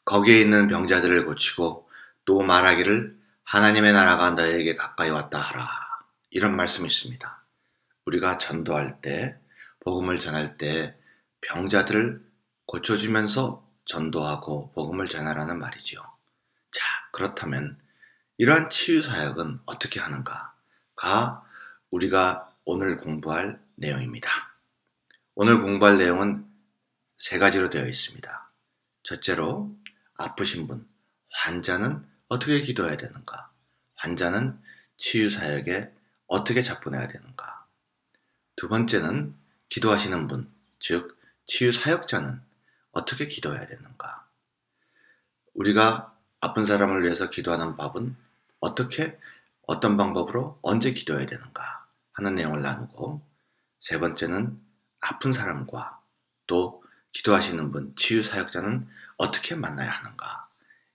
거기에 있는 병자들을 고치고 또 말하기를 하나님의 나라가 너에게 가까이 왔다 하라. 이런 말씀이 있습니다. 우리가 전도할 때, 복음을 전할 때 병자들을 고쳐주면서 전도하고 복음을 전하라는 말이지요. 자, 그렇다면 이러한 치유사역은 어떻게 하는가가 우리가 오늘 공부할 내용입니다. 오늘 공부할 내용은 세 가지로 되어 있습니다. 첫째로 아프신 분, 환자는 어떻게 기도해야 되는가? 환자는 치유사역에 어떻게 접근해야 되는가? 두 번째는 기도하시는 분, 즉 치유사역자는 어떻게 기도해야 되는가? 우리가 아픈 사람을 위해서 기도하는 법은 어떻게, 어떤 방법으로 언제 기도해야 되는가 하는 내용을 나누고, 세 번째는 아픈 사람과 또 기도하시는 분, 치유사역자는 어떻게 만나야 하는가,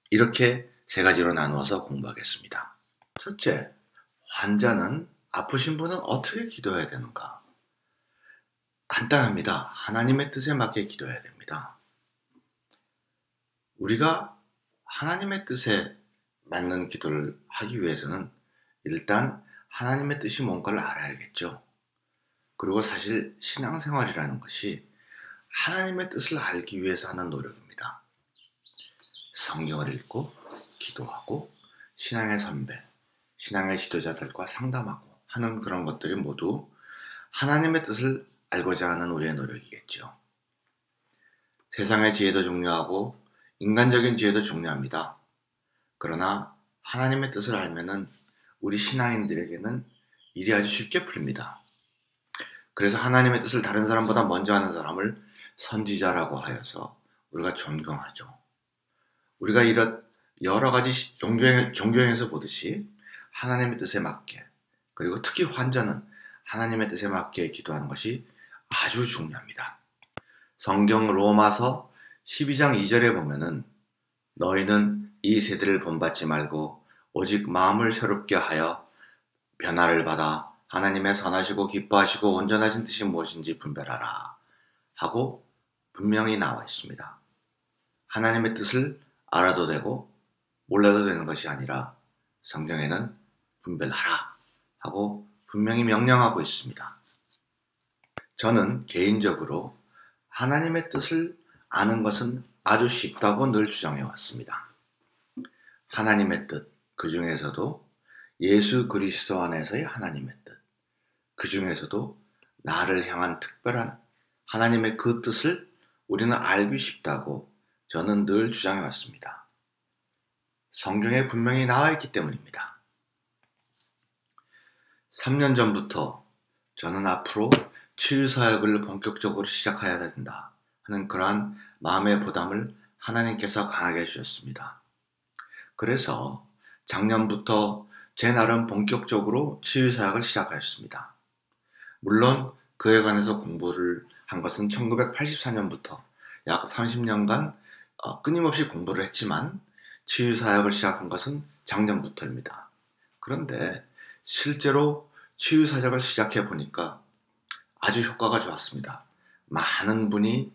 이렇게 세 가지로 나누어서 공부하겠습니다. 첫째, 환자는, 아프신 분은 어떻게 기도해야 되는가? 간단합니다. 하나님의 뜻에 맞게 기도해야 됩니다. 우리가 하나님의 뜻에 맞는 기도를 하기 위해서는 일단 하나님의 뜻이 뭔가를 알아야겠죠. 그리고 사실 신앙생활이라는 것이 하나님의 뜻을 알기 위해서 하는 노력입니다. 성경을 읽고 기도하고 신앙의 선배, 신앙의 지도자들과 상담하고 하는 그런 것들이 모두 하나님의 뜻을 알고자 하는 우리의 노력이겠죠. 세상의 지혜도 중요하고 인간적인 지혜도 중요합니다. 그러나 하나님의 뜻을 알면은 우리 신앙인들에게는 일이 아주 쉽게 풀립니다. 그래서 하나님의 뜻을 다른 사람보다 먼저 하는 사람을 선지자라고 하여서 우리가 존경하죠. 우리가 이런 여러 가지 종교행에서 보듯이 하나님의 뜻에 맞게, 그리고 특히 환자는 하나님의 뜻에 맞게 기도하는 것이 아주 중요합니다. 성경 로마서 12장 2절에 보면은 너희는 이 세대를 본받지 말고 오직 마음을 새롭게 하여 변화를 받아 하나님의 선하시고 기뻐하시고 온전하신 뜻이 무엇인지 분별하라 하고 분명히 나와 있습니다. 하나님의 뜻을 알아도 되고 몰라도 되는 것이 아니라 성경에는 분별하라 하고 분명히 명령하고 있습니다. 저는 개인적으로 하나님의 뜻을 아는 것은 아주 쉽다고 늘 주장해 왔습니다. 하나님의 뜻, 그 중에서도 예수 그리스도 안에서의 하나님의 뜻, 그 중에서도 나를 향한 특별한 하나님의 그 뜻을 우리는 알기 쉽다고 저는 늘 주장해 왔습니다. 성경에 분명히 나와 있기 때문입니다. 3년 전부터 저는 앞으로 치유사역을 본격적으로 시작해야 된다 하는 그러한 마음의 부담을 하나님께서 강하게 해주셨습니다. 그래서 작년부터 제 나름 본격적으로 치유사역을 시작하였습니다. 물론 그에 관해서 공부를 한 것은 1984년부터 약 30년간 끊임없이 공부를 했지만 치유사역을 시작한 것은 작년부터입니다. 그런데 실제로 치유사역을 시작해 보니까 아주 효과가 좋았습니다. 많은 분이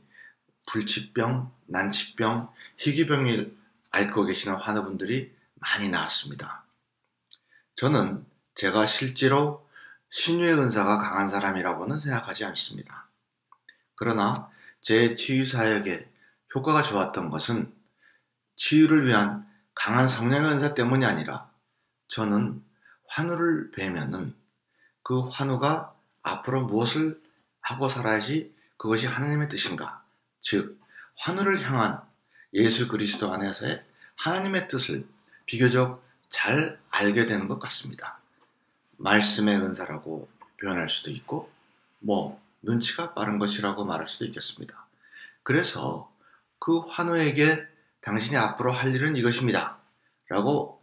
불치병, 난치병, 희귀병을 앓고 계시는 환우분들이 많이 나왔습니다. 저는 제가 실제로 신유의 은사가 강한 사람이라고는 생각하지 않습니다. 그러나 제 치유사역에 효과가 좋았던 것은 치유를 위한 강한 성령의 은사 때문이 아니라 저는 환우를 뵈면은 그 환우가 앞으로 무엇을 하고 살아야지 그것이 하나님의 뜻인가, 즉 환우를 향한 예수 그리스도 안에서의 하나님의 뜻을 비교적 잘 알게 되는 것 같습니다. 말씀의 은사라고 표현할 수도 있고 눈치가 빠른 것이라고 말할 수도 있겠습니다. 그래서 그 환우에게 당신이 앞으로 할 일은 이것입니다 라고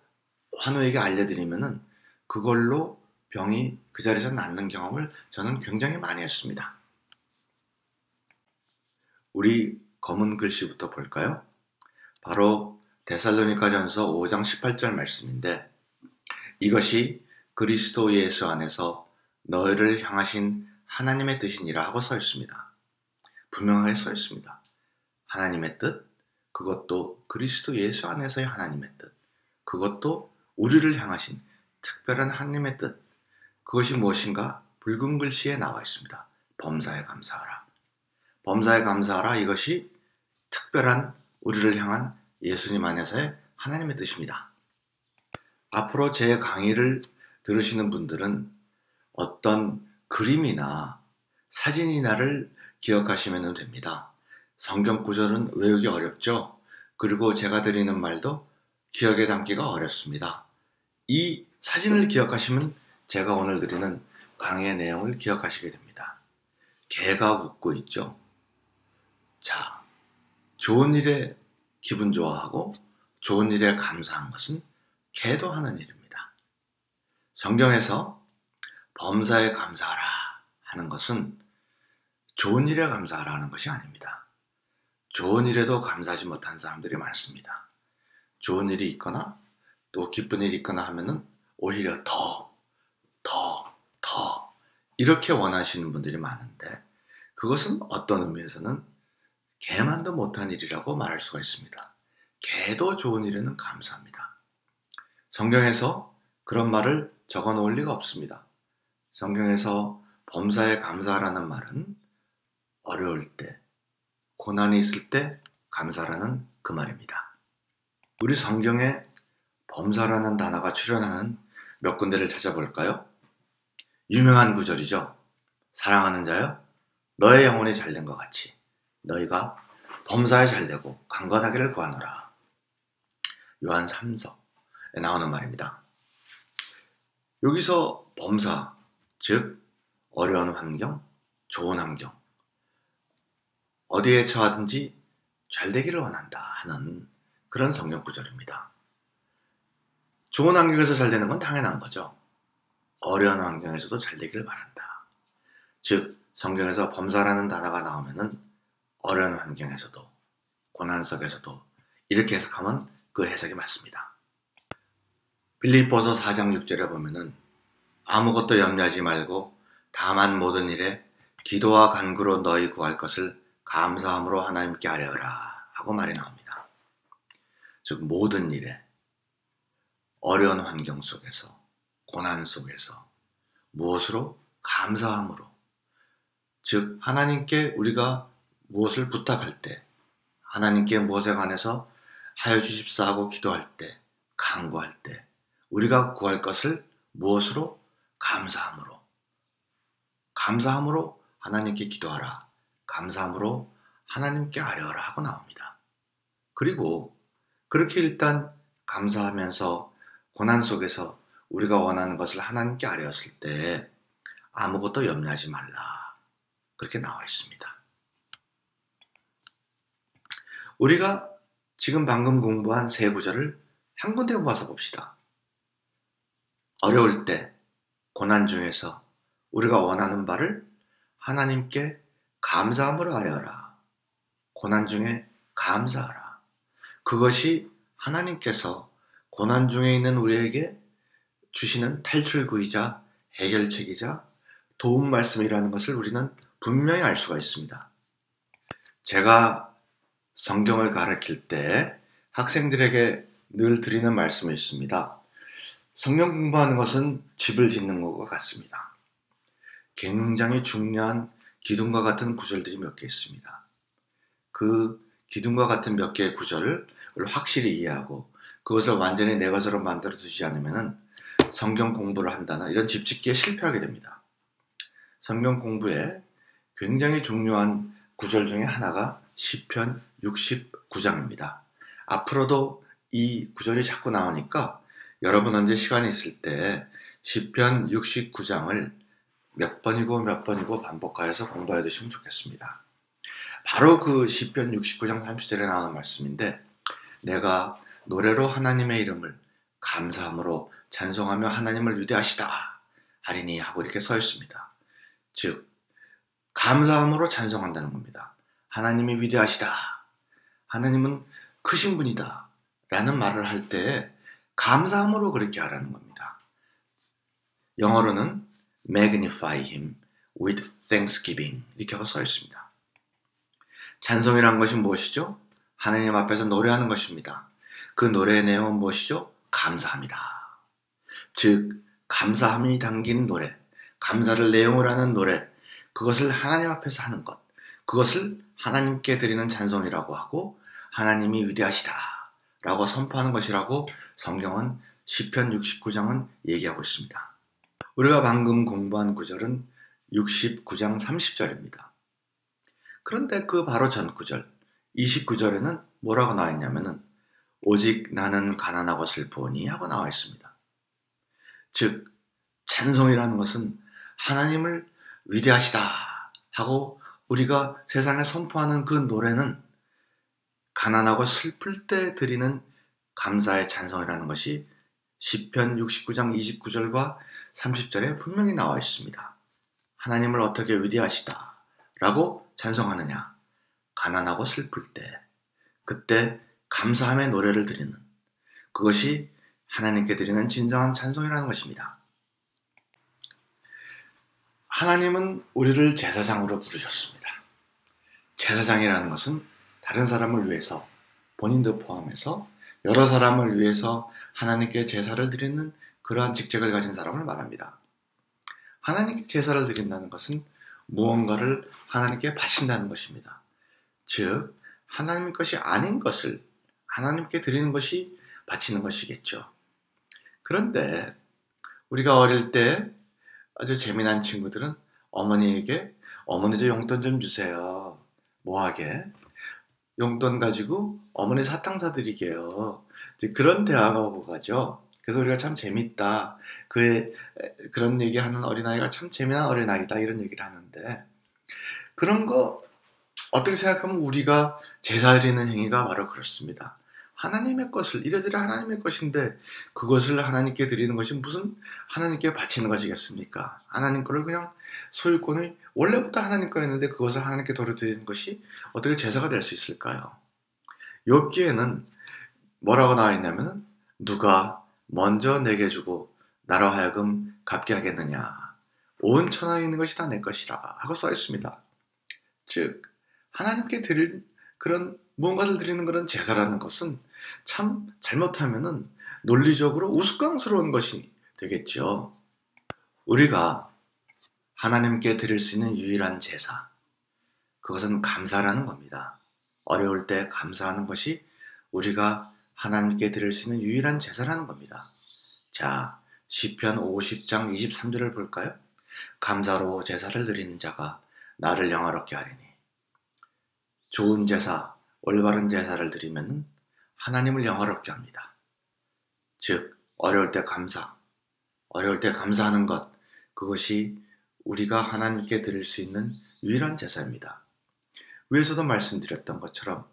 환우에게 알려드리면은 그걸로 병이 그 자리에서 낫는 경험을 저는 굉장히 많이 했습니다. 우리 검은 글씨부터 볼까요? 바로 데살로니가전서 5장 18절 말씀인데, 이것이 그리스도 예수 안에서 너희를 향하신 하나님의 뜻이니라 하고 써 있습니다. 분명하게 써 있습니다. 하나님의 뜻, 그것도 그리스도 예수 안에서의 하나님의 뜻, 그것도 우리를 향하신 특별한 하나님의 뜻, 그것이 무엇인가? 붉은 글씨에 나와 있습니다. 범사에 감사하라. 범사에 감사하라. 이것이 특별한 우리를 향한 예수님 안에서의 하나님의 뜻입니다. 앞으로 제 강의를 들으시는 분들은 어떤 그림이나 사진이나를 기억하시면 됩니다. 성경 구절은 외우기 어렵죠. 그리고 제가 드리는 말도 기억에 담기가 어렵습니다. 이 사진을 기억하시면 제가 오늘 드리는 강의의 내용을 기억하시게 됩니다. 개가 웃고 있죠. 자, 좋은 일에 기분 좋아하고 좋은 일에 감사한 것은 개도 하는 일입니다. 성경에서 범사에 감사하라 하는 것은 좋은 일에 감사하라는 것이 아닙니다. 좋은 일에도 감사하지 못한 사람들이 많습니다. 좋은 일이 있거나 또 기쁜 일이 있거나 하면은 오히려 더 이렇게 원하시는 분들이 많은데, 그것은 어떤 의미에서는 개만도 못한 일이라고 말할 수가 있습니다. 개도 좋은 일에는 감사합니다. 성경에서 그런 말을 적어 놓을 리가 없습니다. 성경에서 범사에 감사하라는 말은 어려울 때, 고난이 있을 때 감사라는 그 말입니다. 우리 성경에 범사라는 단어가 출현하는 몇 군데를 찾아볼까요? 유명한 구절이죠. 사랑하는 자여, 너의 영혼이 잘된 것 같이 너희가 범사에 잘되고 강건하기를 구하노라. 요한 3서에 나오는 말입니다. 여기서 범사, 즉 어려운 환경, 좋은 환경, 어디에 처하든지 잘되기를 원한다 하는 그런 성경 구절입니다. 좋은 환경에서 잘되는 건 당연한 거죠. 어려운 환경에서도 잘되기를 바란다. 즉 성경에서 범사라는 단어가 나오면은 어려운 환경에서도, 고난 속에서도, 이렇게 해석하면 그 해석이 맞습니다. 빌립보서 4장 6절에 보면은 아무것도 염려하지 말고 다만 모든 일에 기도와 간구로 너희 구할 것을 감사함으로 하나님께 아뢰어라 하고 말이 나옵니다. 즉 모든 일에, 어려운 환경 속에서, 고난 속에서 무엇으로? 감사함으로. 즉 하나님께 우리가 무엇을 부탁할 때, 하나님께 무엇에 관해서 하여 주십사 하고 기도할 때, 간구할 때 우리가 구할 것을 무엇으로? 감사함으로. 감사함으로 하나님께 기도하라, 감사함으로 하나님께 아뢰어라 하고 나옵니다. 그리고 그렇게 일단 감사하면서 고난 속에서 우리가 원하는 것을 하나님께 아뢰었을 때 아무것도 염려하지 말라, 그렇게 나와 있습니다. 우리가 지금 방금 공부한 세 구절을 한 군데 모아서 봅시다. 어려울 때, 고난 중에서 우리가 원하는 바를 하나님께 감사함으로 아뢰어라. 고난 중에 감사하라. 그것이 하나님께서 고난 중에 있는 우리에게 주시는 탈출구이자 해결책이자 도움 말씀이라는 것을 우리는 분명히 알 수가 있습니다. 제가 성경을 가르칠 때 학생들에게 늘 드리는 말씀이 있습니다. 성경 공부하는 것은 집을 짓는 것과 같습니다. 굉장히 중요한 기둥과 같은 구절들이 몇 개 있습니다. 그 기둥과 같은 몇 개의 구절을 확실히 이해하고 그것을 완전히 내 것으로 만들어 두지 않으면 성경 공부를 한다는 이런 집 짓기에 실패하게 됩니다. 성경 공부에 굉장히 중요한 구절 중에 하나가 시편 69장입니다. 앞으로도 이 구절이 자꾸 나오니까 여러분 언제 시간이 있을 때 시편 69장을 몇 번이고 반복하여서 공부해 두시면 좋겠습니다. 바로 그 시편 69장 30절에 나오는 말씀인데, 내가 노래로 하나님의 이름을 감사함으로 찬송하며 하나님을 위대하시다 하리니 하고 이렇게 써 있습니다. 즉 감사함으로 찬송한다는 겁니다. 하나님이 위대하시다, 하나님은 크신 분이다 라는 말을 할 때 감사함으로 그렇게 하라는 겁니다. 영어로는 magnify him with thanksgiving 이렇게 써 있습니다. 찬송이란 것이 무엇이죠? 하나님 앞에서 노래하는 것입니다. 그 노래의 내용은 무엇이죠? 감사합니다. 즉 감사함이 담긴 노래, 감사를 내용으로 하는 노래, 그것을 하나님 앞에서 하는 것, 그것을 하나님께 드리는 찬송이라고 하고 하나님이 위대하시다 라고 선포하는 것이라고 성경은 시편 69장은 얘기하고 있습니다. 우리가 방금 공부한 구절은 69장 30절입니다. 그런데 그 바로 전 구절 29절에는 뭐라고 나와 있냐면은 오직 나는 가난하고 슬프오니 하고 나와 있습니다. 즉 찬송이라는 것은 하나님을 위대하시다 하고 우리가 세상에 선포하는 그 노래는 가난하고 슬플 때 드리는 감사의 찬송이라는 것이 시편 69장 29절과 30절에 분명히 나와 있습니다. 하나님을 어떻게 위대하시다 라고 찬송하느냐? 가난하고 슬플 때, 그때 감사함의 노래를 드리는, 그것이 하나님께 드리는 진정한 찬송이라는 것입니다. 하나님은 우리를 제사장으로 부르셨습니다. 제사장이라는 것은 다른 사람을 위해서, 본인도 포함해서 여러 사람을 위해서 하나님께 제사를 드리는 그러한 직책을 가진 사람을 말합니다. 하나님께 제사를 드린다는 것은 무언가를 하나님께 바친다는 것입니다. 즉 하나님 것이 아닌 것을 하나님께 드리는 것이 바치는 것이겠죠. 그런데 우리가 어릴 때 아주 재미난 친구들은 어머니에게 어머니 저 용돈 좀 주세요. 뭐하게? 용돈 가지고 어머니 사탕 사드리게요. 그런 대화가 오고 가죠. 그래서 우리가 참 재밌다. 그런 얘기하는 어린아이가 참 재미난 어린아이다. 이런 얘기를 하는데 그런 거 어떻게 생각하면 우리가 제사 드리는 행위가 바로 그렇습니다. 하나님의 것을 이래저래 하나님의 것인데 그것을 하나님께 드리는 것이 무슨 하나님께 바치는 것이겠습니까? 하나님 거를 그냥 소유권을 원래부터 하나님 거였는데 그것을 하나님께 돌려드리는 것이 어떻게 제사가 될 수 있을까요? 욥기에는 뭐라고 나와 있냐면은 누가 먼저 내게 주고 나로 하여금 갚게 하겠느냐? 온 천하에 있는 것이 다 내 것이라 하고 써 있습니다. 즉 하나님께 드릴 그런 무언가를 드리는 그런 제사라는 것은 참 잘못하면은 논리적으로 우스꽝스러운 것이 되겠죠. 우리가 하나님께 드릴 수 있는 유일한 제사, 그것은 감사라는 겁니다. 어려울 때 감사하는 것이 우리가 하나님께 드릴 수 있는 유일한 제사라는 겁니다. 자, 시편 50장 23절을 볼까요? 감사로 제사를 드리는 자가 나를 영화롭게 하리니. 좋은 제사, 올바른 제사를 드리면 하나님을 영화롭게 합니다. 즉 어려울 때 감사하는 것, 그것이 우리가 하나님께 드릴 수 있는 유일한 제사입니다. 위에서도 말씀드렸던 것처럼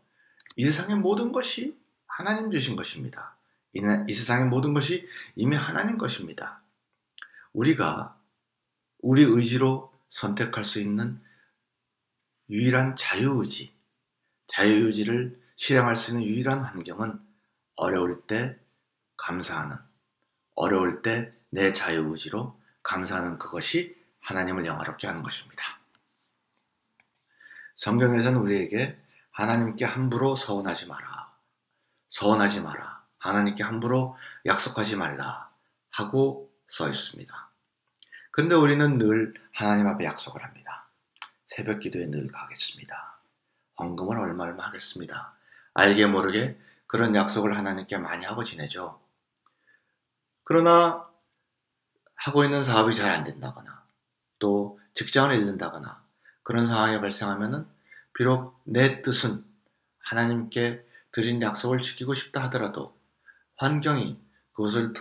이 세상의 모든 것이 하나님 주신 것입니다. 이 세상의 모든 것이 이미 하나님 것입니다. 우리가 우리 의지로 선택할 수 있는 유일한 자유의지를 실행할 수 있는 유일한 환경은 어려울 때 감사하는, 어려울 때 내 자유의지로 감사하는 그것이 하나님을 영화롭게 하는 것입니다. 성경에서는 우리에게 하나님께 함부로 서원하지 마라, 하나님께 함부로 약속하지 말라 하고 써 있습니다. 근데 우리는 늘 하나님 앞에 약속을 합니다. 새벽 기도에 늘 가겠습니다. 헌금을 얼마 하겠습니다. 알게 모르게 그런 약속을 하나님께 많이 하고 지내죠. 그러나 하고 있는 사업이 잘 안 된다거나 또 직장을 잃는다거나 그런 상황이 발생하면은 비록 내 뜻은 하나님께 드린 약속을 지키고 싶다 하더라도 환경이 그것을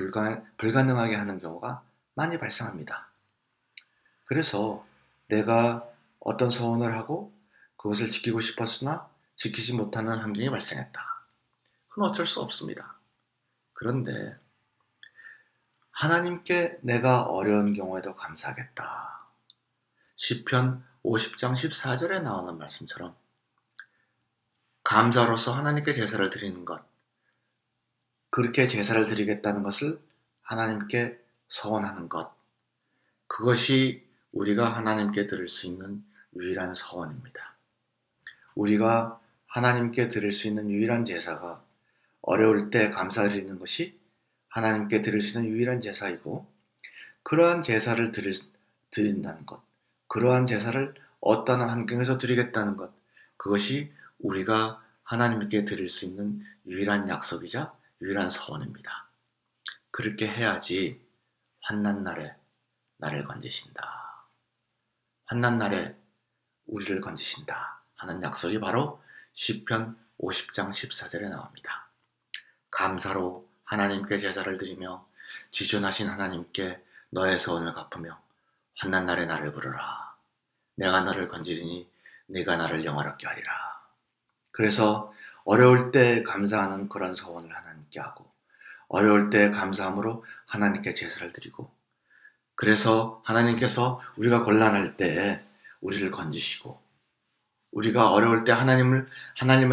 불가능하게 하는 경우가 많이 발생합니다. 그래서 내가 어떤 서원을 하고 그것을 지키고 싶었으나 지키지 못하는 환경이 발생했다. 그건 어쩔 수 없습니다. 그런데 하나님께 내가 어려운 경우에도 감사하겠다. 시편 50장 14절에 나오는 말씀처럼 감사로서 하나님께 제사를 드리는 것, 그렇게 제사를 드리겠다는 것을 하나님께 서원하는 것, 그것이 우리가 하나님께 드릴 수 있는 유일한 서원입니다. 우리가 하나님께 드릴 수 있는 유일한 제사가 어려울 때 감사드리는 것이 하나님께 드릴 수 있는 유일한 제사이고, 그러한 제사를 드린다는 것, 그러한 제사를 어떠한 환경에서 드리겠다는 것, 그것이 우리가 하나님께 드릴 수 있는 유일한 약속이자 유일한 서원입니다. 그렇게 해야지 환난 날에 나를 건지신다, 환난 날에 우리를 건지신다 하는 약속이 바로 시편 50장 14절에 나옵니다. 감사로 하나님께 제사를 드리며 지존하신 하나님께 너의 서원을 갚으며 환난 날에 나를 부르라. 내가 너를 건지리니 네가 나를 영화롭게 하리라. 그래서 어려울 때 감사하는 그런 서원을 하나님께 하고, 어려울 때 감사함으로 하나님께 제사를 드리고, 그래서 하나님께서 우리가 곤란할 때 우리를 건지시고, 우리가 어려울 때 하나님을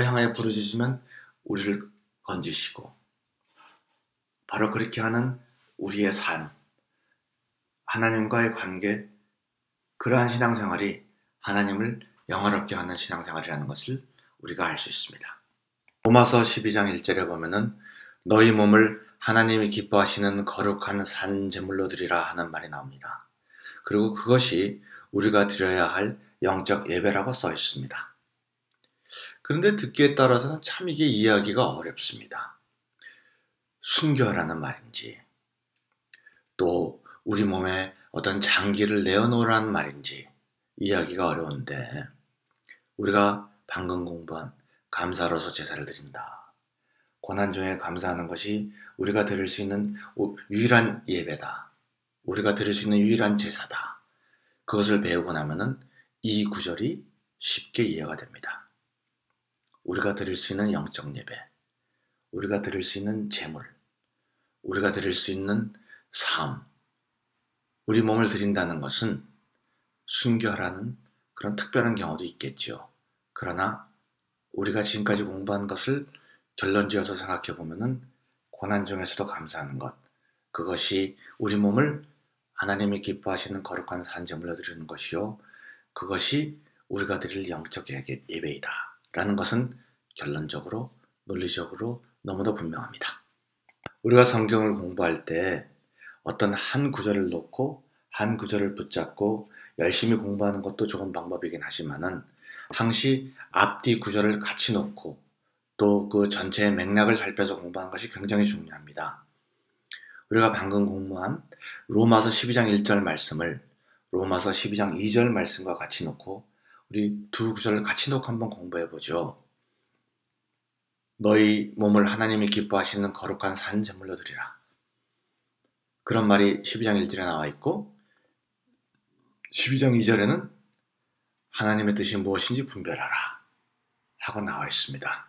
향하여 부르짖으면 우리를 건지시고, 바로 그렇게 하는 우리의 삶, 하나님과의 관계, 그러한 신앙생활이 하나님을 영화롭게 하는 신앙생활이라는 것을 우리가 알 수 있습니다. 로마서 12장 1절에 보면은 너희 몸을 하나님이 기뻐하시는 거룩한 산 제물로 드리라 하는 말이 나옵니다. 그리고 그것이 우리가 드려야 할 영적 예배라고 써 있습니다. 그런데 듣기에 따라서는 참 이게 이해하기가 어렵습니다. 순교하라는 말인지, 또 우리 몸에 어떤 장기를 내어놓으라는 말인지 이해하기가 어려운데, 우리가 방금 공부한 감사로서 제사를 드린다, 고난 중에 감사하는 것이 우리가 드릴 수 있는 유일한 예배다, 우리가 드릴 수 있는 유일한 제사다, 그것을 배우고 나면은 이 구절이 쉽게 이해가 됩니다. 우리가 드릴 수 있는 영적 예배, 우리가 드릴 수 있는 제물, 우리가 드릴 수 있는 삶, 우리 몸을 드린다는 것은 순교하라는 그런 특별한 경우도 있겠죠. 그러나 우리가 지금까지 공부한 것을 결론지어서 생각해 보면은 고난 중에서도 감사하는 것, 그것이 우리 몸을 하나님이 기뻐하시는 거룩한 산제물로 드리는 것이요, 그것이 우리가 드릴 영적 예배이다 라는 것은 결론적으로, 논리적으로 너무도 분명합니다. 우리가 성경을 공부할 때 어떤 한 구절을 놓고 한 구절을 붙잡고 열심히 공부하는 것도 좋은 방법이긴 하지만은, 항시 앞뒤 구절을 같이 놓고 또 그 전체의 맥락을 살펴서 공부하는 것이 굉장히 중요합니다. 우리가 방금 공부한 로마서 12장 1절 말씀을 로마서 12장 2절 말씀과 같이 놓고 우리 두 구절을 같이 놓고 한번 공부해 보죠. 너희 몸을 하나님이 기뻐하시는 거룩한 산 제물로 드리라. 그런 말이 12장 1절에 나와 있고, 12장 2절에는 하나님의 뜻이 무엇인지 분별하라 하고 나와 있습니다.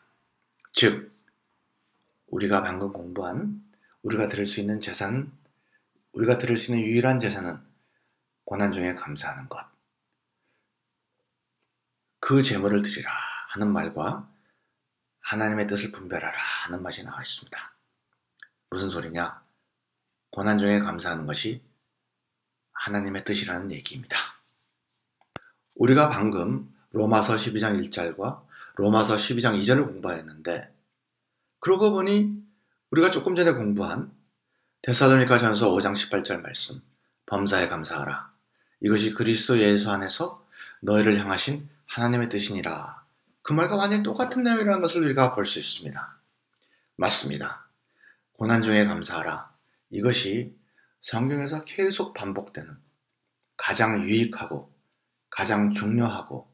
즉, 우리가 방금 공부한 우리가 드릴 수 있는 제사는, 우리가 드릴 수 있는 유일한 제사는 고난 중에 감사하는 것, 그 제물을 드리라 하는 말과 하나님의 뜻을 분별하라 하는 말이 나와 있습니다. 무슨 소리냐? 고난 중에 감사하는 것이 하나님의 뜻이라는 얘기입니다. 우리가 방금 로마서 12장 1절과 로마서 12장 2절을 공부했는데, 그러고 보니 우리가 조금 전에 공부한 데살로니가전서 5장 18절 말씀, 범사에 감사하라, 이것이 그리스도 예수 안에서 너희를 향하신 하나님의 뜻이니라, 그 말과 완전히 똑같은 내용이라는 것을 우리가 볼 수 있습니다. 맞습니다. 고난 중에 감사하라, 이것이 성경에서 계속 반복되는 가장 유익하고 가장 중요하고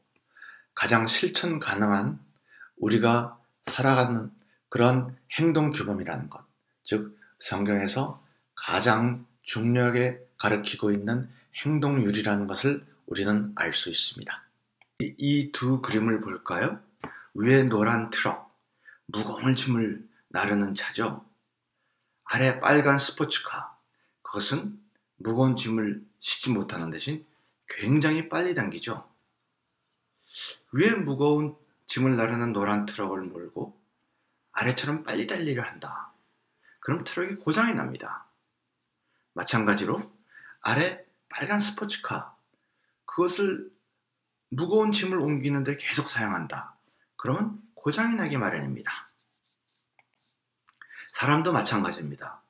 가장 실천 가능한 우리가 살아가는 그런 행동 규범이라는 것, 즉 성경에서 가장 중요하게 가르치고 있는 행동률이라는 것을 우리는 알 수 있습니다. 이 두 그림을 볼까요? 위에 노란 트럭, 무거운 짐을 나르는 차죠. 아래 빨간 스포츠카, 그것은 무거운 짐을 싣지 못하는 대신 굉장히 빨리 당기죠. 위에 무거운 짐을 나르는 노란 트럭을 몰고 아래처럼 빨리 달리려 한다. 그럼 트럭이 고장이 납니다. 마찬가지로 아래 빨간 스포츠카, 그것을 무거운 짐을 옮기는데 계속 사용한다. 그러면 고장이 나기 마련입니다. 사람도 마찬가지입니다.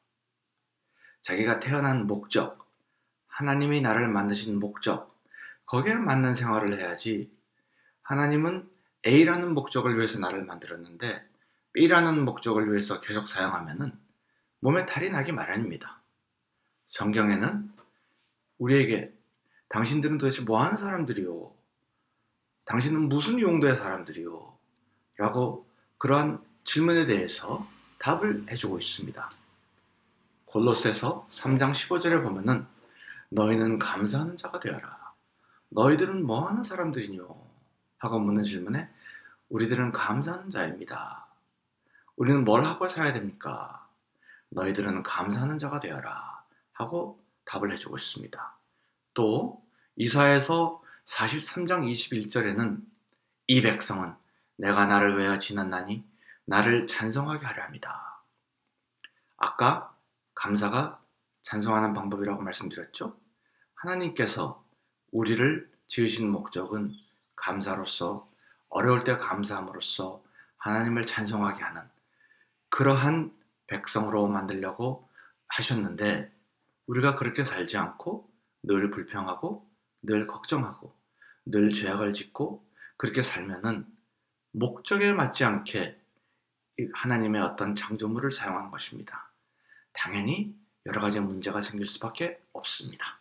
자기가 태어난 목적, 하나님이 나를 만드신 목적, 거기에 맞는 생활을 해야지. 하나님은 A라는 목적을 위해서 나를 만들었는데 B라는 목적을 위해서 계속 사용하면은 몸에 탈이 나기 마련입니다. 성경에는 우리에게 당신들은 도대체 뭐 하는 사람들이요? 당신은 무슨 용도의 사람들이요? 라고 그러한 질문에 대해서 답을 해주고 있습니다. 골로새서 3장 15절에 보면은 너희는 감사하는 자가 되어라. 너희들은 뭐 하는 사람들이뇨? 하고 묻는 질문에 우리들은 감사하는 자입니다. 우리는 뭘 하고 살아야 됩니까? 너희들은 감사하는 자가 되어라. 하고 답을 해주고 있습니다. 또 이사야서 43장 21절에는 이 백성은 내가 나를 외워 지났나니 나를 찬송하게 하려 합니다. 아까 감사가 찬송하는 방법이라고 말씀드렸죠? 하나님께서 우리를 지으신 목적은 감사로서, 어려울 때 감사함으로써 하나님을 찬송하게 하는 그러한 백성으로 만들려고 하셨는데 우리가 그렇게 살지 않고 늘 불평하고 늘 걱정하고 늘 죄악을 짓고 그렇게 살면은 목적에 맞지 않게 하나님의 어떤 창조물을 사용한 것입니다. 당연히 여러 가지 문제가 생길 수밖에 없습니다.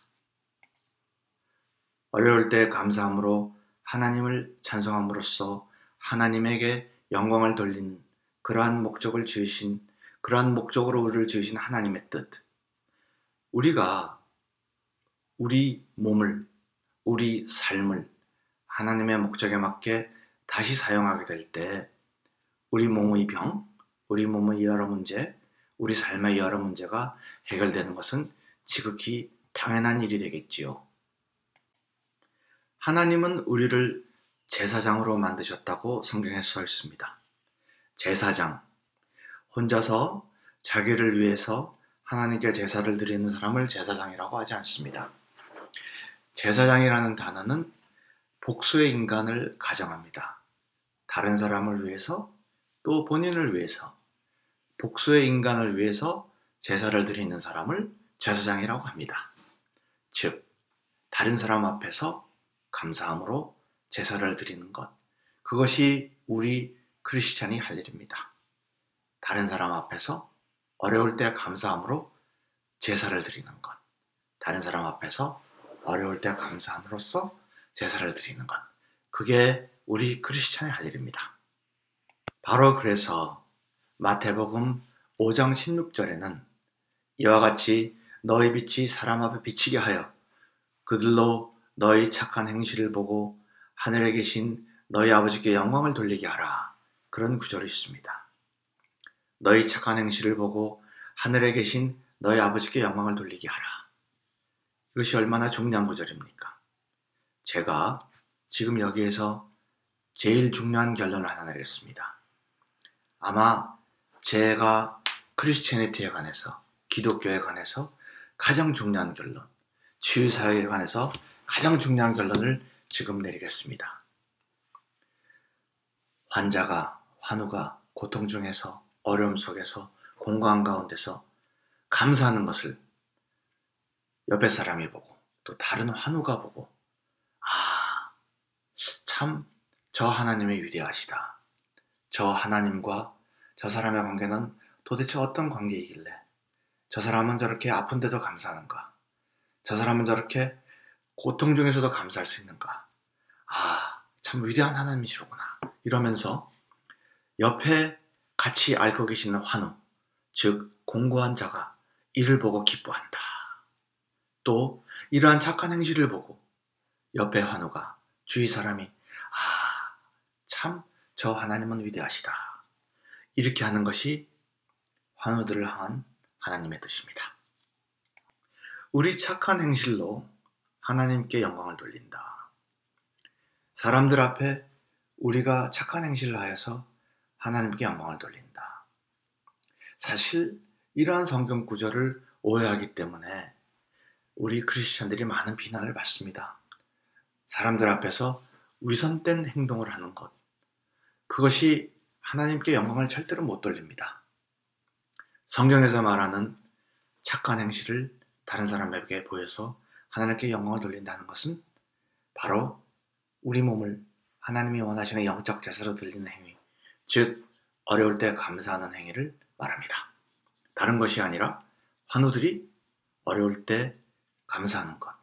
어려울 때 감사함으로 하나님을 찬송함으로써 하나님에게 영광을 돌린 그러한 목적을 지으신, 그러한 목적으로 우리를 지으신 하나님의 뜻. 우리가 우리 몸을, 우리 삶을 하나님의 목적에 맞게 다시 사용하게 될 때 우리 몸의 병, 우리 몸의 여러 문제, 우리 삶의 여러 문제가 해결되는 것은 지극히 당연한 일이 되겠지요. 하나님은 우리를 제사장으로 만드셨다고 성경에 써 있습니다. 제사장, 혼자서 자기를 위해서 하나님께 제사를 드리는 사람을 제사장이라고 하지 않습니다. 제사장이라는 단어는 복수의 인간을 가정합니다. 다른 사람을 위해서 또 본인을 위해서 복수의 인간을 위해서 제사를 드리는 사람을 제사장이라고 합니다. 즉, 다른 사람 앞에서 감사함으로 제사를 드리는 것, 그것이 우리 크리스찬이 할 일입니다. 다른 사람 앞에서 어려울 때 감사함으로 제사를 드리는 것, 다른 사람 앞에서 어려울 때 감사함으로써 제사를 드리는 것, 그게 우리 크리스찬이 할 일입니다. 바로 그래서 마태복음 5장 16절에는 이와 같이 너희 빛이 사람 앞에 비치게 하여 그들로 너희 착한 행실을 보고 하늘에 계신 너희 아버지께 영광을 돌리게 하라. 그런 구절이 있습니다. 너희 착한 행실을 보고 하늘에 계신 너희 아버지께 영광을 돌리게 하라. 이것이 얼마나 중요한 구절입니까? 제가 지금 여기에서 제일 중요한 결론을 하나 내렸습니다. 아마 제가 크리스티애니티에 관해서, 기독교에 관해서 가장 중요한 결론, 치유사역에 관해서 가장 중요한 결론을 지금 내리겠습니다. 환자가, 환우가 고통 중에서, 어려움 속에서, 공고한 가운데서 감사하는 것을 옆에 사람이 보고 또 다른 환우가 보고, 아, 참 저 하나님이 위대하시다. 저 하나님과 저 사람의 관계는 도대체 어떤 관계이길래 저 사람은 저렇게 아픈데도 감사하는가? 저 사람은 저렇게 고통 중에서도 감사할 수 있는가? 아, 참 위대한 하나님이시로구나. 이러면서 옆에 같이 앓고 계시는 환우, 즉 공고한 자가 이를 보고 기뻐한다. 또 이러한 착한 행실을 보고 옆에 환우가, 주위 사람이 아, 참 저 하나님은 위대하시다. 이렇게 하는 것이 환우들을 향한 하나님의 뜻입니다. 우리 착한 행실로 하나님께 영광을 돌린다. 사람들 앞에 우리가 착한 행실을 하여서 하나님께 영광을 돌린다. 사실 이러한 성경 구절을 오해하기 때문에 우리 크리스찬들이 많은 비난을 받습니다. 사람들 앞에서 위선된 행동을 하는 것, 그것이 하나님께 영광을 절대로 못 돌립니다. 성경에서 말하는 착한 행실을 다른 사람에게 보여서 하나님께 영광을 돌린다는 것은 바로 우리 몸을 하나님이 원하시는 영적 제사로 드리는 행위, 즉 어려울 때 감사하는 행위를 말합니다. 다른 것이 아니라 환우들이 어려울 때 감사하는 것,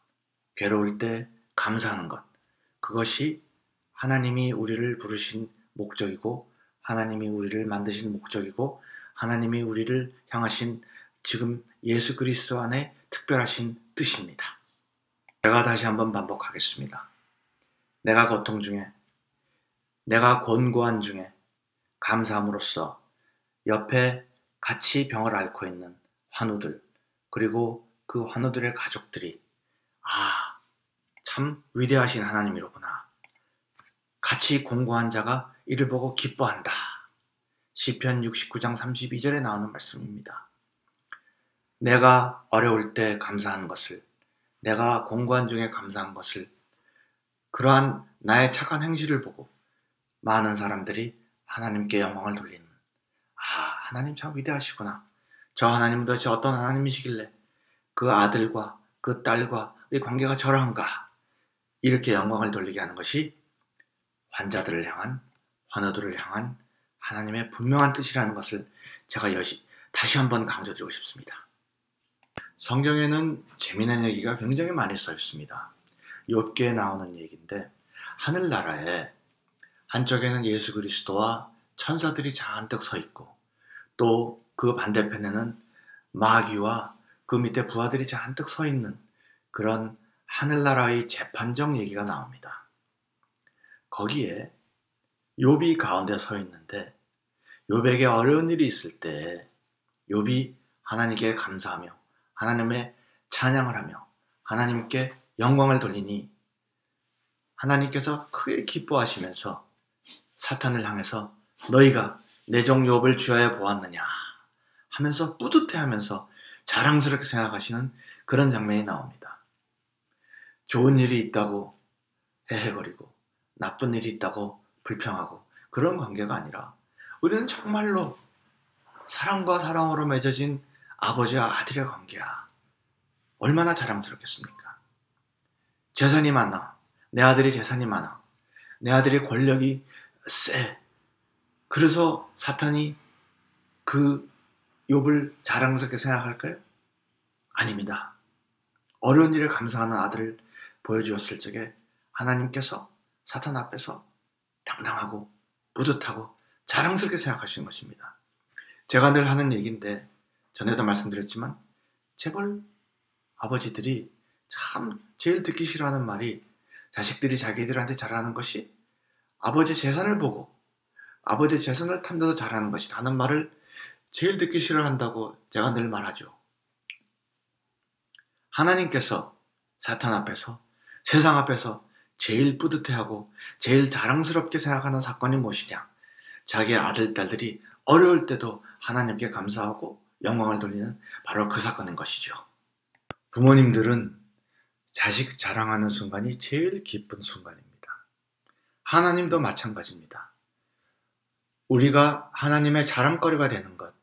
괴로울 때 감사하는 것, 그것이 하나님이 우리를 부르신 목적이고 하나님이 우리를 만드신 목적이고 하나님이 우리를 향하신 지금 예수 그리스도 안에 특별하신 뜻입니다. 제가 다시 한번 반복하겠습니다. 내가 고통 중에, 내가 곤고한 중에 감사함으로써 옆에 같이 병을 앓고 있는 환우들, 그리고 그 환우들의 가족들이 참 위대하신 하나님이로구나. 같이 공고한 자가 이를 보고 기뻐한다. 시편 69장 32절에 나오는 말씀입니다. 내가 어려울 때 감사한 것을, 내가 공고한 중에 감사한 것을, 그러한 나의 착한 행실을 보고 많은 사람들이 하나님께 영광을 돌리는, 하나님 참 위대하시구나. 저 하나님은 도대체 어떤 하나님이시길래 그 아들과 그 딸과의 관계가 저러한가. 이렇게 영광을 돌리게 하는 것이 환자들을 향한, 환우들을 향한 하나님의 분명한 뜻이라는 것을 제가 다시 한번 강조드리고 싶습니다. 성경에는 재미난 얘기가 굉장히 많이 써 있습니다. 욥기에 나오는 얘기인데, 하늘나라에 한쪽에는 예수 그리스도와 천사들이 잔뜩 서 있고 또 그 반대편에는 마귀와 그 밑에 부하들이 잔뜩 서 있는 그런 하늘나라의 재판정 얘기가 나옵니다. 거기에 욥이 가운데 서 있는데, 욥에게 어려운 일이 있을 때 욥이 하나님께 감사하며 하나님의 찬양을 하며 하나님께 영광을 돌리니 하나님께서 크게 기뻐하시면서 사탄을 향해서 너희가 내 종 욥을 주하여 보았느냐 하면서 뿌듯해하면서 자랑스럽게 생각하시는 그런 장면이 나옵니다. 좋은 일이 있다고 헤헤거리고 나쁜 일이 있다고 불평하고 그런 관계가 아니라 우리는 정말로 사랑과 사랑으로 맺어진 아버지와 아들의 관계야. 얼마나 자랑스럽겠습니까? 재산이 많아. 내 아들이 재산이 많아. 내 아들의 권력이 세. 그래서 사탄이 그 욥을 자랑스럽게 생각할까요? 아닙니다. 어려운 일에 감사하는 아들을 보여주었을 적에 하나님께서 사탄 앞에서 당당하고 뿌듯하고 자랑스럽게 생각하시는 것입니다. 제가 늘 하는 얘기인데 전에도 말씀드렸지만 재벌 아버지들이 참 제일 듣기 싫어하는 말이 자식들이 자기들한테 잘하는 것이 아버지 재산을 보고 아버지 재산을 탐내서 잘하는 것이라는 말을 제일 듣기 싫어한다고 제가 늘 말하죠. 하나님께서 사탄 앞에서 세상 앞에서 제일 뿌듯해하고 제일 자랑스럽게 생각하는 사건이 무엇이냐? 자기의 아들, 딸들이 어려울 때도 하나님께 감사하고 영광을 돌리는 바로 그 사건인 것이죠. 부모님들은 자식 자랑하는 순간이 제일 기쁜 순간입니다. 하나님도 마찬가지입니다. 우리가 하나님의 자랑거리가 되는 것,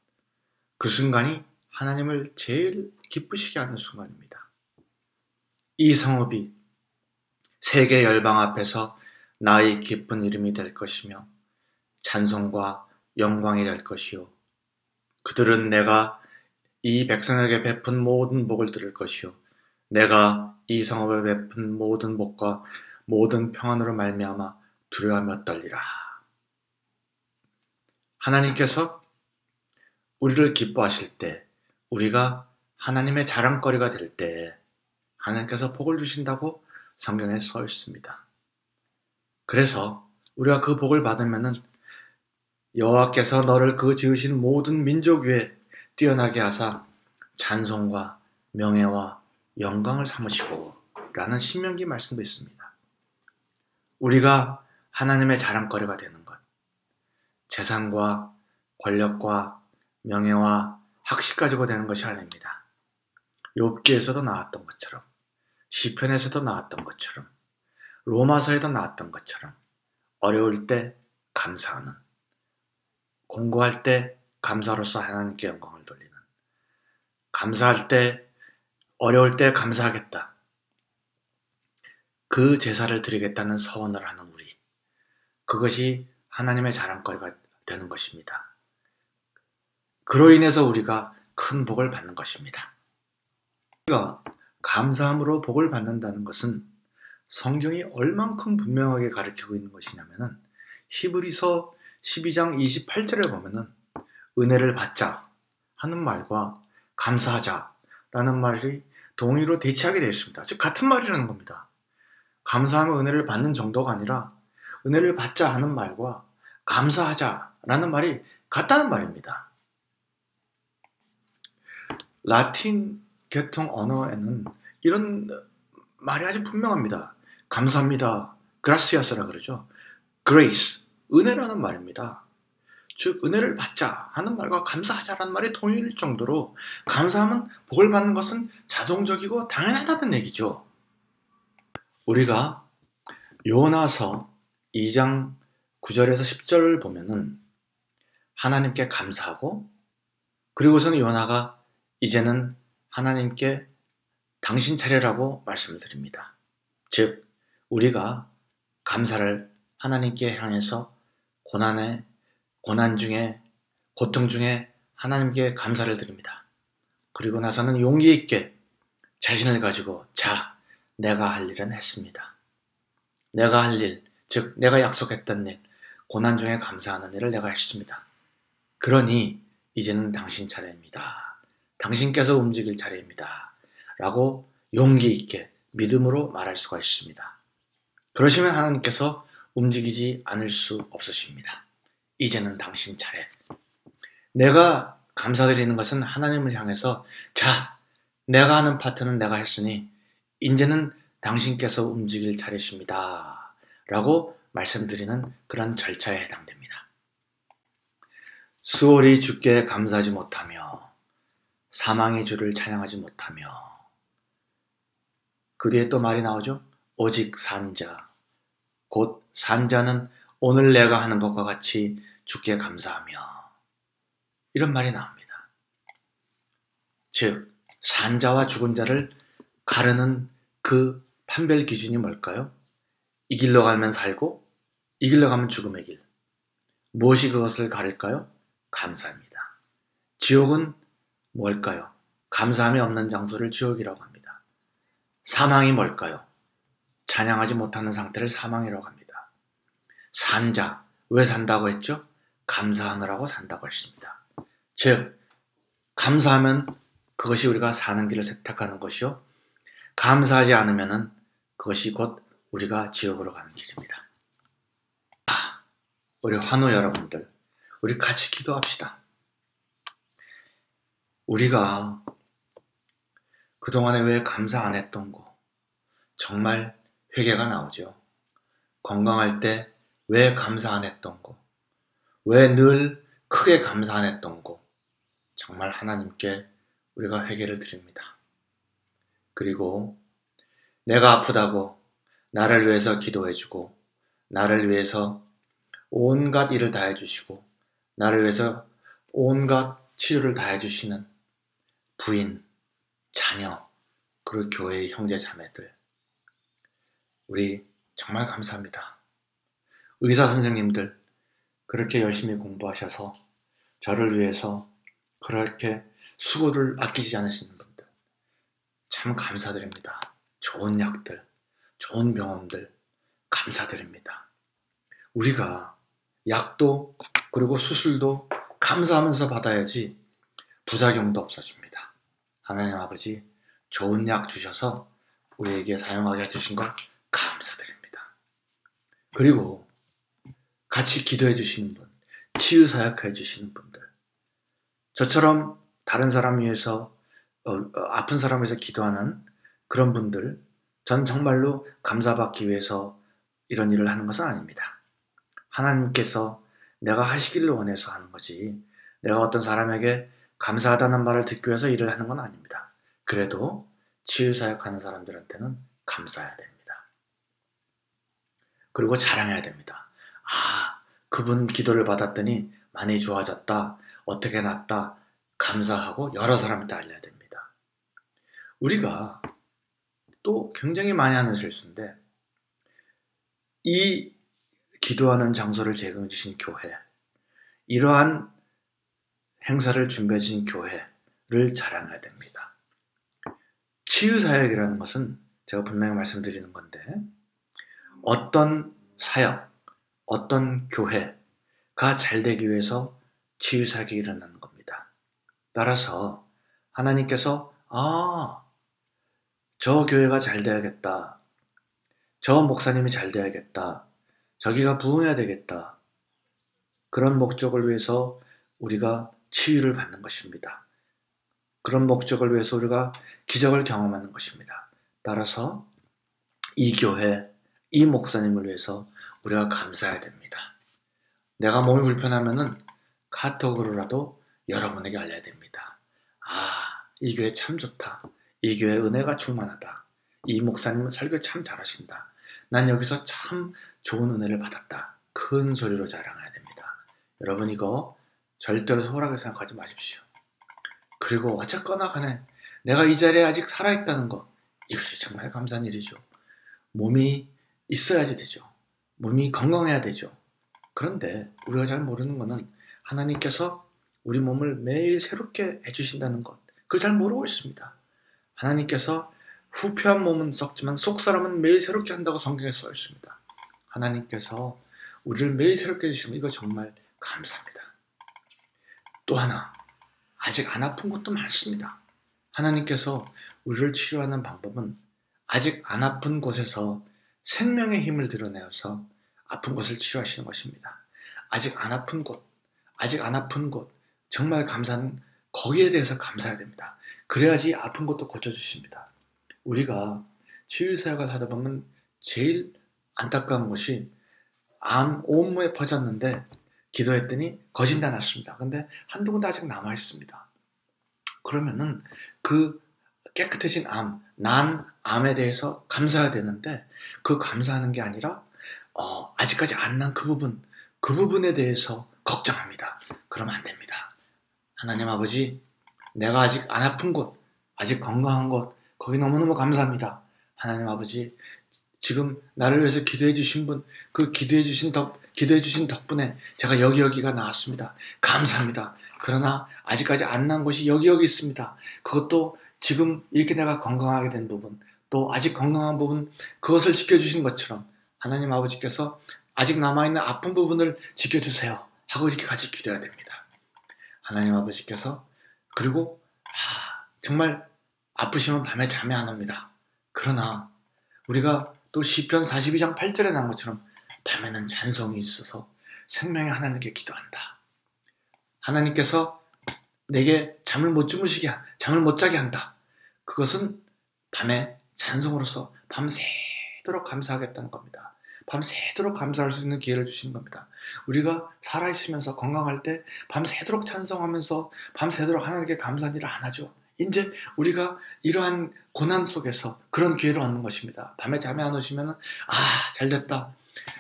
그 순간이 하나님을 제일 기쁘시게 하는 순간입니다. 이 성읍이 세계 열방 앞에서 나의 기쁜 이름이 될 것이며 찬송과 영광이 될 것이요. 그들은 내가 이 백성에게 베푼 모든 복을 들을 것이요. 내가 이 성읍에 베푼 모든 복과 모든 평안으로 말미암아 두려워하며 떨리라. 하나님께서 우리를 기뻐하실 때, 우리가 하나님의 자랑거리가 될 때 하나님께서 복을 주신다고 성경에 써 있습니다. 그래서 우리가 그 복을 받으면은 여호와께서 너를 그 지으신 모든 민족 위에 뛰어나게 하사 찬송과 명예와 영광을 삼으시고 라는 신명기 말씀도 있습니다. 우리가 하나님의 자랑거리가 되는 것, 재산과 권력과 명예와 학식 가지고 되는 것이 아닙니다. 욥기에서도 나왔던 것처럼, 시편에서도 나왔던 것처럼, 로마서에도 나왔던 것처럼 어려울 때 감사하는, 공고할 때 감사로서 하나님께 영광을 돌리는, 감사할 때, 어려울 때 감사하겠다, 그 제사를 드리겠다는 서원을 하는 우리, 그것이 하나님의 자랑거리가 되는 것입니다. 그로 인해서 우리가 큰 복을 받는 것입니다. 우리가 감사함으로 복을 받는다는 것은 성경이 얼만큼 분명하게 가르치고 있는 것이냐면은 히브리서 12장 28절에 보면은 은혜를 받자 하는 말과 감사하자라는 말이 동의로 대치하게 되어 있습니다. 즉 같은 말이라는 겁니다. 감사하면 은혜를 받는 정도가 아니라 은혜를 받자 하는 말과 감사하자라는 말이 같다는 말입니다. 라틴 계통 언어에는 이런 말이 아주 분명합니다. 감사합니다. gracias라 그러죠. grace, 은혜라는 말입니다. 즉 은혜를 받자 하는 말과 감사하자라는 말이 동일할 정도로 감사하면 복을 받는 것은 자동적이고 당연하다는 얘기죠. 우리가 요나서 2장 9절에서 10절을 보면은 하나님께 감사하고, 그리고서는 요나가 이제는 하나님께 당신 차례라고 말씀을 드립니다. 즉 우리가 감사를 하나님께 향해서 고난 중에, 고통 중에 하나님께 감사를 드립니다. 그리고 나서는 용기 있게 자신을 가지고 내가 할 일은 했습니다. 내가 할 일, 즉 내가 약속했던 일, 고난 중에 감사하는 일을 내가 했습니다. 그러니 이제는 당신 차례입니다. 당신께서 움직일 차례입니다. 라고 용기 있게 믿음으로 말할 수가 있습니다. 그러시면 하나님께서 움직이지 않을 수 없으십니다. 이제는 당신 차례. 내가 감사드리는 것은 하나님을 향해서 내가 하는 파트는 내가 했으니 이제는 당신께서 움직일 차례십니다. 라고 말씀드리는 그런 절차에 해당됩니다. 수월이 주께 감사하지 못하며 사망이 주를 찬양하지 못하며, 그 뒤에 또 말이 나오죠. 오직 산자, 곧 산자는 오늘 내가 하는 것과 같이 주께 감사하며, 이런 말이 나옵니다. 즉 산자와 죽은 자를 가르는 그 판별 기준이 뭘까요? 이 길로 가면 살고 이 길로 가면 죽음의 길. 무엇이 그것을 가릴까요? 감사입니다. 지옥은 뭘까요? 감사함이 없는 장소를 지옥이라고 합니다. 사망이 뭘까요? 찬양하지 못하는 상태를 사망이라고 합니다. 산자, 왜 산다고 했죠? 감사하느라고 산다고 했습니다. 즉 감사하면 그것이 우리가 사는 길을 선택하는 것이요, 감사하지 않으면 그것이 곧 우리가 지옥으로 가는 길입니다. 우리 환우 여러분들, 우리 같이 기도합시다. 우리가 그동안에 왜 감사 안 했던 거 정말 회개가 나오죠. 건강할 때 왜 감사 안 했던 거, 왜 늘 크게 감사 안 했던 거, 정말 하나님께 우리가 회개를 드립니다. 그리고 내가 아프다고 나를 위해서 기도해주고, 나를 위해서 온갖 일을 다 해주시고, 나를 위해서 온갖 치료를 다 해주시는 부인, 자녀, 그리고 교회의 형제 자매들, 우리 정말 감사합니다. 의사 선생님들 그렇게 열심히 공부하셔서 저를 위해서 그렇게 수고를 아끼지 않으시는 분들 참 감사드립니다. 좋은 약들, 좋은 병원들 감사드립니다. 우리가 약도 그리고 수술도 감사하면서 받아야지 부작용도 없어집니다. 하나님 아버지, 좋은 약 주셔서 우리에게 사용하게 해주신 것 감사드립니다. 그리고 같이 기도해 주시는 분, 치유 사역해 주시는 분들, 저처럼 다른 사람 위해서 아픈 사람 위해서 기도하는 그런 분들, 전 정말로 감사받기 위해서 이런 일을 하는 것은 아닙니다. 하나님께서 내가 하시기를 원해서 하는 거지, 내가 어떤 사람에게 감사하다는 말을 듣기 위해서 일을 하는 건 아닙니다. 그래도 치유 사역하는 사람들한테는 감사해야 됩니다. 그리고 자랑해야 됩니다. 그분 기도를 받았더니 많이 좋아졌다, 어떻게 낫다, 감사하고 여러 사람한테 알려야 됩니다. 우리가 또 굉장히 많이 하는 실수인데, 이 기도하는 장소를 제공해 주신 교회, 이러한 행사를 준비해 주신 교회를 자랑해야 됩니다. 치유사역이라는 것은 제가 분명히 말씀드리는 건데, 어떤 사역, 어떤 교회가 잘 되기 위해서 치유사역이 일어나는 겁니다. 따라서 하나님께서 저 교회가 잘 돼야겠다, 저 목사님이 잘 돼야겠다, 저기가 부흥해야 되겠다, 그런 목적을 위해서 우리가 치유를 받는 것입니다. 그런 목적을 위해서 우리가 기적을 경험하는 것입니다. 따라서 이 교회, 이 목사님을 위해서 우리가 감사해야 됩니다. 내가 몸이 불편하면은 카톡으로라도 여러분에게 알려야 됩니다. 이 교회 참 좋다. 이 교회 은혜가 충만하다. 이 목사님은 설교 참 잘하신다. 난 여기서 참 좋은 은혜를 받았다. 큰 소리로 자랑해야 됩니다. 여러분, 이거 절대로 소홀하게 생각하지 마십시오. 그리고 어쨌거나 간에 내가 이 자리에 아직 살아있다는 것, 이것이 정말 감사한 일이죠. 몸이 있어야지 되죠. 몸이 건강해야 되죠. 그런데 우리가 잘 모르는 것은 하나님께서 우리 몸을 매일 새롭게 해주신다는 것, 그걸 잘 모르고 있습니다. 하나님께서 후패한 몸은 썩지만 속사람은 매일 새롭게 한다고 성경에 써 있습니다. 하나님께서 우리를 매일 새롭게 해주시면 이거 정말 감사합니다. 또 하나, 아직 안 아픈 것도 많습니다. 하나님께서 우리를 치료하는 방법은 아직 안 아픈 곳에서 생명의 힘을 드러내어서 아픈 곳을 치유하시는 것입니다. 아직 안 아픈 곳, 정말 감사한 거기에 대해서 감사해야 됩니다. 그래야지 아픈 것도 고쳐주십니다. 우리가 치유사역을 하다 보면 제일 안타까운 것이 암 온몸에 퍼졌는데 기도했더니 거진다 났습니다. 근데 한두 군데 아직 남아 있습니다. 그러면은 그 깨끗해진 난 암에 대해서 감사해야 되는데 그 감사하는 게 아니라 아직까지 안 난 그 부분에 대해서 걱정합니다. 그러면 안 됩니다. 하나님 아버지, 내가 아직 안 아픈 곳, 아직 건강한 곳, 거기 너무너무 감사합니다. 하나님 아버지, 지금 나를 위해서 기도해 주신 분, 그 기도해 주신 덕분에 제가 여기가 나왔습니다. 감사합니다. 그러나 아직까지 안 난 곳이 여기 있습니다. 그것도 지금 이렇게 내가 건강하게 된 부분, 또 아직 건강한 부분, 그것을 지켜주신 것처럼 하나님 아버지께서 아직 남아있는 아픈 부분을 지켜주세요 하고 이렇게 같이 기도해야 됩니다. 하나님 아버지께서, 그리고 정말 아프시면 밤에 잠이 안 옵니다. 그러나 우리가 또 시편 42장 8절에 나온 것처럼 밤에는 찬송이 있어서 생명의 하나님께 기도한다. 하나님께서 내게 잠을 못 자게 한다. 그것은 밤에 찬송으로서 밤새도록 감사하겠다는 겁니다. 밤새도록 감사할 수 있는 기회를 주시는 겁니다. 우리가 살아있으면서 건강할 때 밤새도록 찬송하면서 밤새도록 하나님께 감사한 일을 안 하죠. 이제 우리가 이러한 고난 속에서 그런 기회를 얻는 것입니다. 밤에 잠이 안 오시면 잘됐다.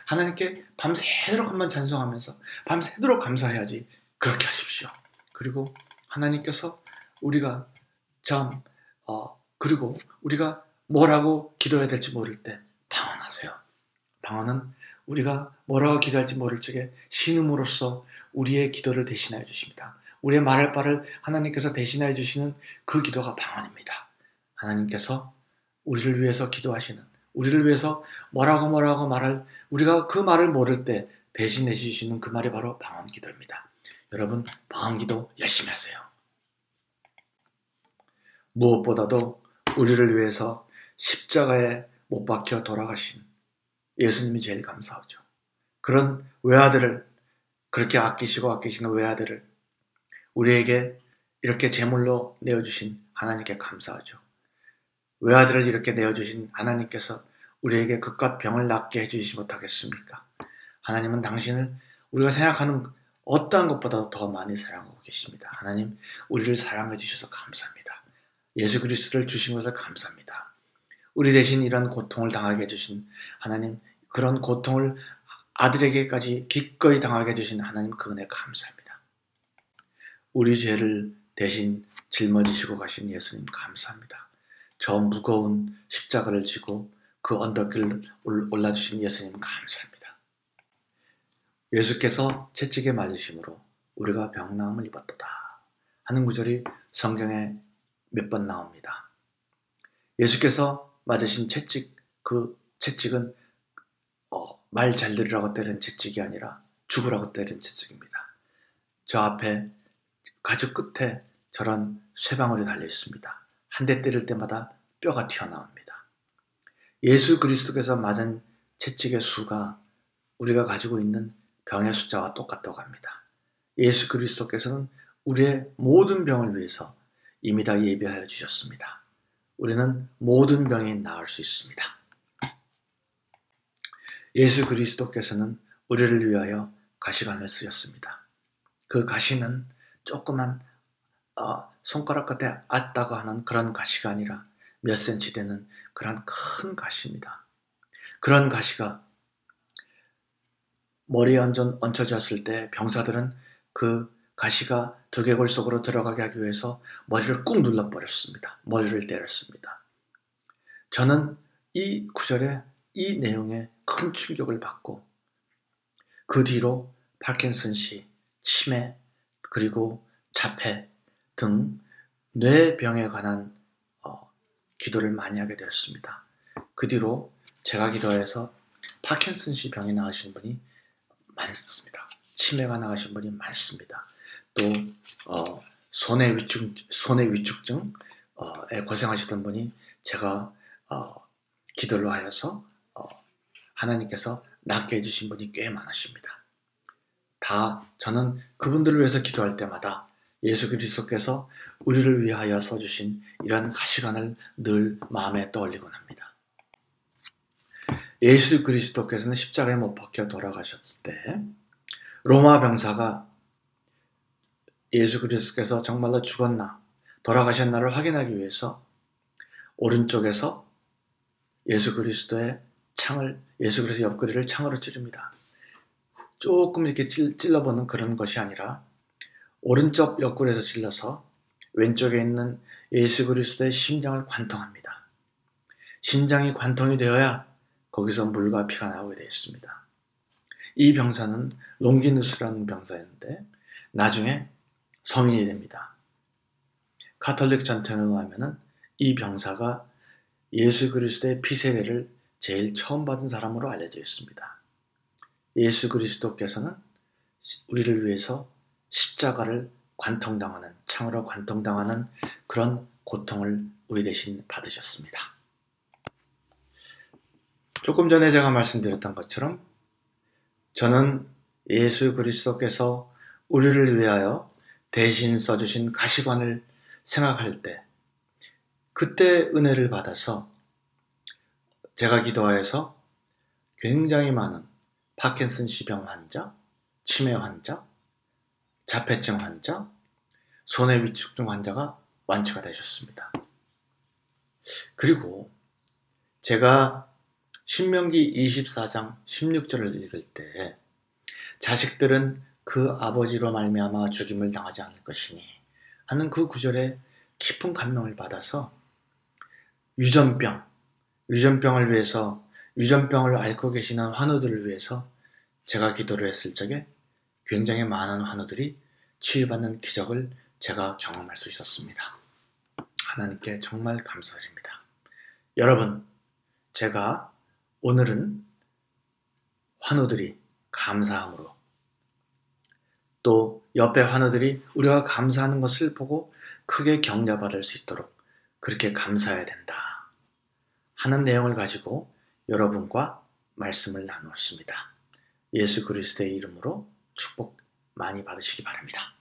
하나님께 밤새도록 한번 찬송하면서 밤새도록 감사해야지. 그렇게 하십시오. 그리고 하나님께서 우리가 그리고 우리가 뭐라고 기도해야 될지 모를 때 방언하세요. 방언은 우리가 뭐라고 기도할지 모를 적에 신음으로써 우리의 기도를 대신하여 주십니다. 우리의 말할 바를 하나님께서 대신하여 주시는 그 기도가 방언입니다. 하나님께서 우리를 위해서 기도하시는, 우리를 위해서 뭐라고 말할, 우리가 그 말을 모를 때 대신해 주시는 그 말이 바로 방언 기도입니다. 여러분, 방언 기도 열심히 하세요. 무엇보다도 우리를 위해서 십자가에 못 박혀 돌아가신 예수님이 제일 감사하죠. 그런 외아들을, 그렇게 아끼시는 외아들을 우리에게 이렇게 제물로 내어주신 하나님께 감사하죠. 외아들을 이렇게 내어주신 하나님께서 우리에게 그깟 병을 낫게 해주시지 못하겠습니까? 하나님은 당신을 우리가 생각하는 어떠한 것보다 더 많이 사랑하고 계십니다. 하나님, 우리를 사랑해 주셔서 감사합니다. 예수 그리스도를 주신 것을 감사합니다. 우리 대신 이런 고통을 당하게 해주신 하나님, 그런 고통을 아들에게까지 기꺼이 당하게 해주신 하나님, 그 은혜 감사합니다. 우리 죄를 대신 짊어지시고 가신 예수님 감사합니다. 저 무거운 십자가를 지고 그 언덕길을 올라주신 예수님 감사합니다. 예수께서 채찍에 맞으심으로 우리가 병나음을 입었도다 하는 구절이 성경에 몇 번 나옵니다. 예수께서 맞으신 채찍, 그 채찍은 말 잘 들으라고 때린 채찍이 아니라 죽으라고 때린 채찍입니다. 저 앞에 가죽 끝에 저런 쇠방울이 달려 있습니다. 한 대 때릴 때마다 뼈가 튀어나옵니다. 예수 그리스도께서 맞은 채찍의 수가 우리가 가지고 있는 병의 숫자와 똑같다고 합니다. 예수 그리스도께서는 우리의 모든 병을 위해서 이미 다 예비하여 주셨습니다. 우리는 모든 병이 나을 수 있습니다. 예수 그리스도께서는 우리를 위하여 가시관을 쓰셨습니다. 그 가시는 조그만 손가락 끝에 앗다고 하는 그런 가시가 아니라 몇 센치 되는 그런 큰 가시입니다. 그런 가시가 머리에 얹혀졌을 때 병사들은 그 가시가 두개골 속으로 들어가게 하기 위해서 머리를 꾹 눌러버렸습니다. 머리를 때렸습니다. 저는 이 구절에 이 내용에 큰 충격을 받고 그 뒤로 파킨슨씨, 치매, 그리고 자폐 등 뇌병에 관한 기도를 많이 하게 되었습니다. 그 뒤로 제가 기도해서 파킨슨씨 병이 나으신 분이 많습니다. 치매가 나으신 분이 많습니다. 또 손의 위축증에 고생하시던 분이 제가 기도를 하여서 하나님께서 낫게 해주신 분이 꽤 많으십니다. 저는 그분들을 위해서 기도할 때마다 예수 그리스도께서 우리를 위하여 써주신 이런 가시관을 늘 마음에 떠올리곤 합니다. 예수 그리스도께서는 십자가에 못 박혀 돌아가셨을 때 로마 병사가 예수 그리스도께서 정말로 죽었나 돌아가셨나를 확인하기 위해서 오른쪽에서 예수 그리스도의 옆구리를 창으로 찌릅니다. 조금 이렇게 찔러보는 그런 것이 아니라 오른쪽 옆구리에서 찔러서 왼쪽에 있는 예수 그리스도의 심장을 관통합니다. 심장이 관통이 되어야 거기서 물과 피가 나오게 되어 있습니다. 이 병사는 롱기누스라는 병사였는데 나중에 성인이 됩니다. 가톨릭 전통에 의하면 이 병사가 예수 그리스도의 피세례를 제일 처음 받은 사람으로 알려져 있습니다. 예수 그리스도께서는 우리를 위해서 십자가를 창으로 관통당하는 그런 고통을 우리 대신 받으셨습니다. 조금 전에 제가 말씀드렸던 것처럼 저는 예수 그리스도께서 우리를 위하여 대신 써주신 가시관을 생각할 때 그때 은혜를 받아서 제가 기도하여서 굉장히 많은 파킨슨씨 병 환자, 치매 환자, 자폐증 환자, 손의 위축증 환자가 완치가 되셨습니다. 그리고 제가 신명기 24장 16절을 읽을 때 자식들은 그 아버지로 말미암아 죽임을 당하지 않을 것이니 하는 그 구절에 깊은 감명을 받아서 유전병을 위해서 유전병을 앓고 계시는 환우들을 위해서 제가 기도를 했을 적에 굉장히 많은 환우들이 치유받는 기적을 제가 경험할 수 있었습니다. 하나님께 정말 감사드립니다. 여러분, 제가 오늘은 환우들이 감사함으로 또 옆에 환우들이 우리가 감사하는 것을 보고 크게 격려받을 수 있도록 그렇게 감사해야 된다 하는 내용을 가지고 여러분과 말씀을 나누었습니다. 예수 그리스도의 이름으로 축복 많이 받으시기 바랍니다.